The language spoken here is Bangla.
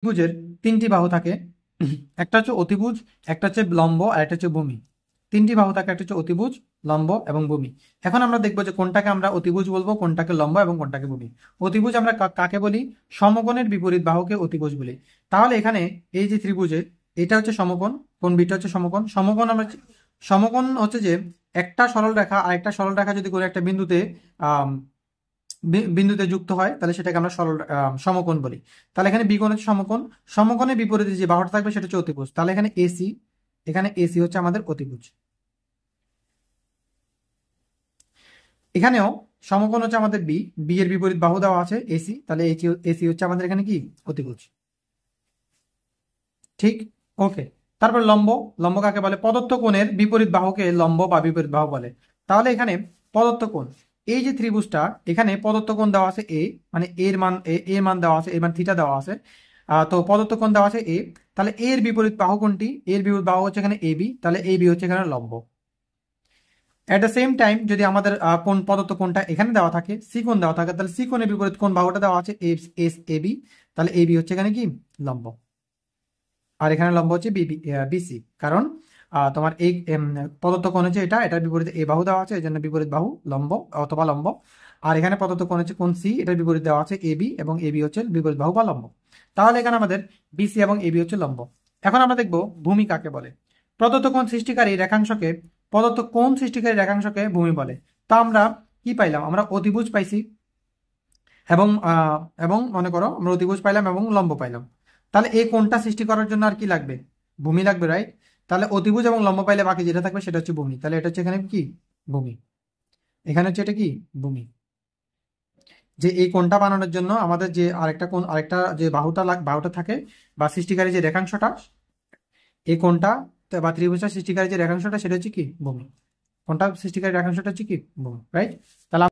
ত্রিভুজের তিনটি বাহু থাকে, একটা হচ্ছে অতিভুজ, একটা হচ্ছে লম্ব, আর একটা হচ্ছে ভূমি। তিনটি বাহু থাকে, একটা হচ্ছে অতিভুজ, লম্ব এবং ভূমি। এখন আমরা দেখবো যে কোনটাকে আমরা অতিভুজ বলবো, কোনটাকে লম্ব এবং কোনটাকে ভূমি। অতিভুজ আমরা কাকে বলি? সমকোণের বিপরীত বাহুকে অতিভুজ বলি। তাহলে এখানে এই যে ত্রিভুজের, এটা হচ্ছে সমকোণ, কোন বিটা হচ্ছে সমকোণ। সমকোণ হচ্ছে যে একটা সরল রেখা আর একটা সরল রেখা যদি কোনো একটা বিন্দুতে আহ বিন্দুতে যুক্ত হয়, তাহলে সেটাকে আমরা সমকোণ বলি। তাহলে এখানে বিকোণ হচ্ছে সমকোণ, সমকোণের বিপরীতে যে বাহুটা থাকবে সেটা হচ্ছে অতিভুজ। তাহলে এখানে এসি হচ্ছে আমাদের অতিভুজ। এখানেও সমকোণ হচ্ছে আমাদের বি এর বিপরীত বাহু দেওয়া আছে এসি, তাহলে এসি হচ্ছে আমাদের এখানে কি? অতিভুজ। ঠিক, ওকে। তারপর লম্ব। লম্ব কাকে বলে? প্রদত্ত কোণের বিপরীত বাহুকে লম্ব বা বিপরীত বাহু বলে। তাহলে এখানে প্রদত্ত কোণ, এই যে ত্রিভুজটা, এখানে প্রদত্ত কোণ দেওয়া আছে এ, মানে এর মান দেওয়া আছে, এর মান থিটা দেওয়া আছে। তো প্রদত্ত কোণ দেওয়া আছে এ, তাহলে এর বিপরীত বাহু কোনটি? এর বিপরীত বাহু হচ্ছে এখানে এবি, তাহলে এবি হচ্ছে এখানে লম্ব। এট দ্য সেম টাইম যদি আমাদের কোন প্রদত্ত কোণটা এখানে দেওয়া থাকে, সি কোণ দেওয়া থাকে, তাহলে সি কোণের বিপরীত কোণ বাহুটা দেওয়া আছে এস এবি, তাহলে এবি হচ্ছে এখানে কি? লম্ব। আর এখানে লম্ব হচ্ছে বিসি, কারণ তোমার এই প্রদত্ত কোণ হচ্ছে এটার বিপরীতে এ বাহু দেওয়া আছে, এই জন্য বিপরীত বাহু লম্ব অথবা লম্ব। আর এখানে প্রদত্ত কোণ হচ্ছে কোণ সি, এটার বিপরীত দেওয়া আছে এবি, এবং এবি হচ্ছে বিপরীত বাহু বা লম্ব। তাহলে এখানে আমাদের বিসি এবং এবি হচ্ছে লম্ব। এখন আমরা দেখব ভূমি কাকে বলে। প্রদত্ত কোণ সৃষ্টিকারী রেখাংশকে প্রদত্ত কোণ সৃষ্টিকারী রেখাংশকে ভূমি বলে। তা আমরা কি পাইলাম? আমরা অতিভুজ পাইছি, এবং এবং মনে করো আমরা অতিভুজ পাইলাম এবং লম্ব পাইলাম। তাহলে এই কোণটা সৃষ্টি করার জন্য আর কি লাগবে? ভূমি লাগবে, রাইট? তাহলে অতিভুজ এবং লম্ব পাইলে বাকি যেটা থাকবে সেটা হচ্ছে ভূমি। তাহলে এটা হচ্ছে এখানে কি? ভূমি। এখানে হচ্ছে এটা কি? ভূমি। যে এই কোণটা বানানোর জন্য আমাদের যে আরেকটা যে বাহুটা থাকে, বা সৃষ্টিকারী যে রেখাংশটা, এই কোণটা বা ত্রিভুজটা সৃষ্টিকারী যে রেখাংশটা সেটা হচ্ছে কি? ভূমি। কোণটা সৃষ্টিকারী রেখাংশটা হচ্ছে কি? ভূমি, রাইট? তাহলে